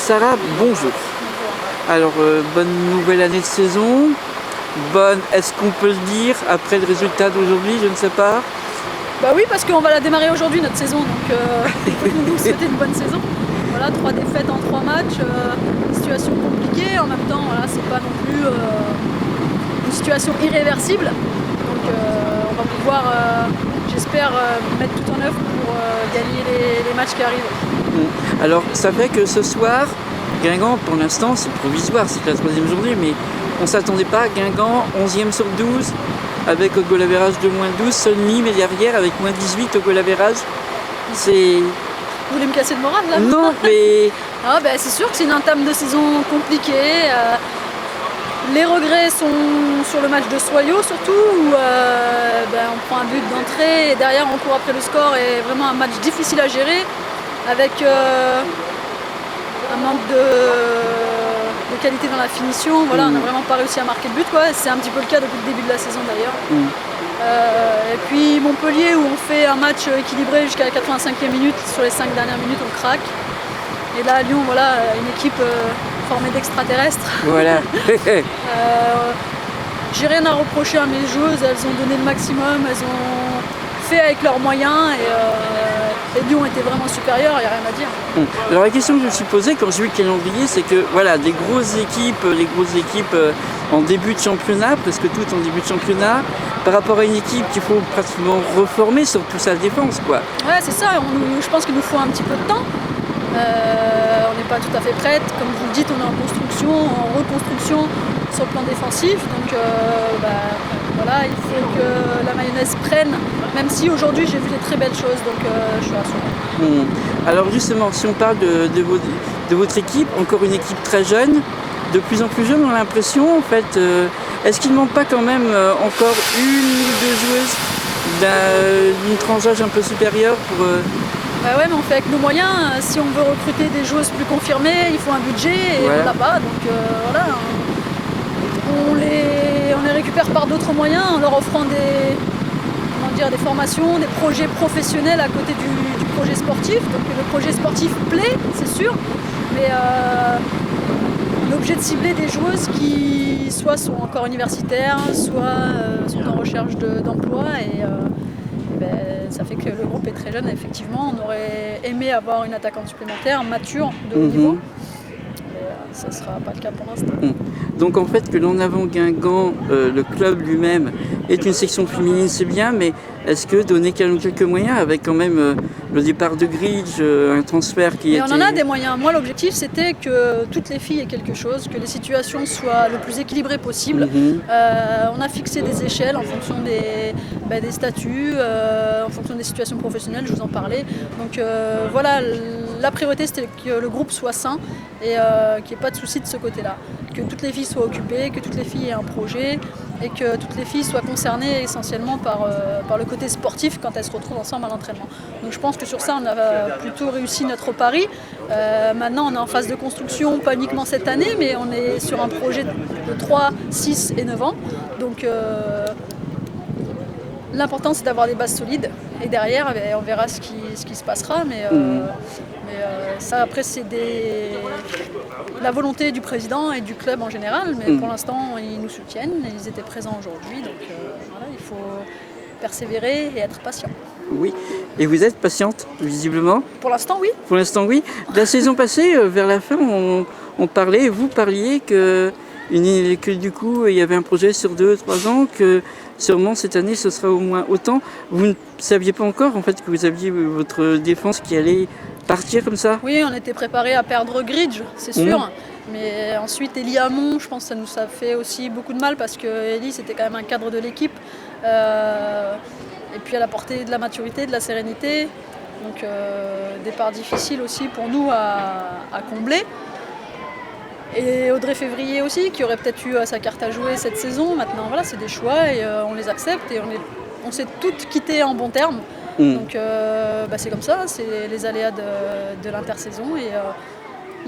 Sarah, bonjour. Alors, bonne nouvelle année de saison. Bonne, est-ce qu'on peut le dire, après le résultat d'aujourd'hui, je ne sais pas. Bah oui, parce qu'on va la démarrer aujourd'hui, notre saison, donc il faut nous souhaiter une bonne saison. Voilà, 3 défaites en 3 matchs, situation compliquée, en même temps, voilà, c'est pas non plus une situation irréversible. Donc on va pouvoir, j'espère, mettre tout en œuvre pour gagner les matchs qui arrivent. Alors, ça fait que ce soir, Guingamp, pour l'instant, c'est provisoire, c'est la 3e journée, mais on ne s'attendait pas. Guingamp, 11e sur 12, avec au goal average de moins 12. Seul Nîmes est derrière, avec moins 18 au goal average. C'est... Vous voulez me casser le moral, là? Non, mais... Ah, bah, c'est sûr que c'est une entame de saison compliquée. Les regrets sont sur le match de Soyaux, surtout, où on prend un but d'entrée et derrière on court après le score, et vraiment un match difficile à gérer, avec un manque de qualité dans la finition. Voilà, on n'a vraiment pas réussi à marquer le but, quoi. C'est un petit peu le cas depuis le début de la saison d'ailleurs. Et puis Montpellier, où on fait un match équilibré jusqu'à la 85e minute, sur les 5 dernières minutes on craque. Et là à Lyon, voilà, une équipe formée d'extraterrestres. Voilà. J'ai rien à reprocher à mes joueuses, elles ont donné le maximum, elles ont fait avec leurs moyens, et Lyon était vraiment supérieur, il n'y a rien à dire. Alors la question que je me suis posée quand j'ai vu le calendrier, c'est que voilà, les grosses équipes en début de championnat, presque toutes en début de championnat, par rapport à une équipe qu'il faut pratiquement reformer sur toute sa défense, quoi. Ouais, c'est ça, je pense qu'il nous faut un petit peu de temps. On n'est pas tout à fait prête, comme vous le dites, on est en construction, en reconstruction sur le plan défensif, donc voilà, il faut que la mayonnaise prenne, même si aujourd'hui j'ai vu des très belles choses, donc je suis rassurée. Alors justement, si on parle de votre équipe, encore une équipe très jeune, de plus en plus jeune, on a l'impression, en fait, est-ce qu'il ne manque pas quand même encore une ou deux joueuses d'une tranche d'âge un peu supérieure pour... Bah ouais, mais on fait avec nos moyens. Si on veut recruter des joueuses plus confirmées, il faut un budget et on l'a pas. Donc voilà, on les récupère par d'autres moyens, en leur offrant des formations, des projets professionnels à côté du projet sportif. Donc le projet sportif plaît, c'est sûr, mais on est obligé de cibler des joueuses qui soit sont encore universitaires, soit sont en recherche d'emploi, et ça fait que le groupe est très jeune. Effectivement, on aurait aimé avoir une attaquante supplémentaire, mature, de haut niveau, mais ça ne sera pas le cas pour l'instant. Donc en fait, que l'en avant Guingamp, le club lui-même, est une section féminine, c'est bien, mais est-ce que donner quelques moyens, avec quand même le départ de Gridge, un transfert qui était... On en a des moyens. Moi, l'objectif, c'était que toutes les filles aient quelque chose, que les situations soient le plus équilibrées possible. On a fixé des échelles en fonction des statuts, en fonction des situations professionnelles, je vous en parlais. Donc voilà, la priorité, c'était que le groupe soit sain et qu'il n'y ait pas de soucis de ce côté-là. Que toutes les filles soient occupées, que toutes les filles aient un projet, et que toutes les filles soient concernées essentiellement par le côté sportif quand elles se retrouvent ensemble à l'entraînement. Donc je pense que sur ça, on a plutôt réussi notre pari. Maintenant, on est en phase de construction, pas uniquement cette année, mais on est sur un projet de 3, 6 et 9 ans. Donc l'important, c'est d'avoir des bases solides, et derrière, on verra ce qui se passera. Mais ça, après, c'est la volonté du président et du club en général. Mais pour l'instant, ils nous soutiennent, ils étaient présents aujourd'hui. Donc voilà, il faut persévérer et être patient. Oui, et vous êtes patiente, visiblement? Pour l'instant, oui. Pour l'instant, oui. La saison passée, vers la fin, on parlait, vous parliez que du coup, il y avait un projet sur 2-3 ans, que sûrement cette année, ce sera au moins autant. Vous ne saviez pas encore, en fait, que vous aviez votre défense qui allait partir comme ça? Oui, on était préparé à perdre Gridge, c'est sûr. Mais ensuite, Elie Hamon, je pense que ça nous a fait aussi beaucoup de mal, parce que Elie, c'était quand même un cadre de l'équipe. Et puis elle apportait de la maturité, de la sérénité. Donc départ difficile aussi pour nous à combler. Et Audrey Février aussi, qui aurait peut-être eu sa carte à jouer cette saison. Maintenant, voilà, c'est des choix, et on les accepte, et on s'est toutes quittées en bons termes. Donc c'est comme ça, c'est les aléas de l'intersaison. Et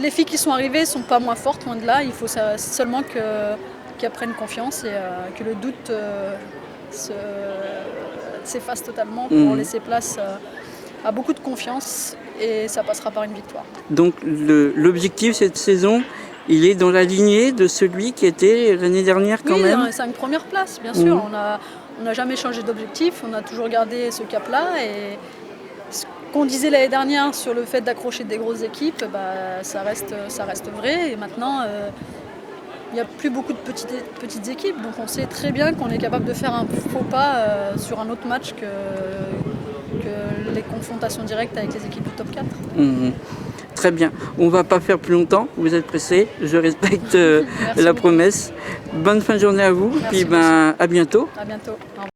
les filles qui sont arrivées ne sont pas moins fortes, loin de là. Il faut seulement qu'elles prennent confiance, et que le doute s'efface totalement pour laisser place à beaucoup de confiance et ça passera par une victoire. Donc l'objectif cette saison, il est dans la lignée de celui qui était l'année dernière quand Oui, même. dans les 5 premières places, bien sûr. On n'a jamais changé d'objectif, on a toujours gardé ce cap-là. Et ce qu'on disait l'année dernière sur le fait d'accrocher des grosses équipes, ça reste vrai. Et maintenant, il n'y a plus beaucoup de petites équipes, donc on sait très bien qu'on est capable de faire un faux pas sur un autre match que les confrontations directes avec les équipes du top 4. Très bien, on ne va pas faire plus longtemps, vous êtes pressés, je respecte la promesse. Bonne fin de journée à vous, Merci, puis à bientôt. À bientôt. Au revoir.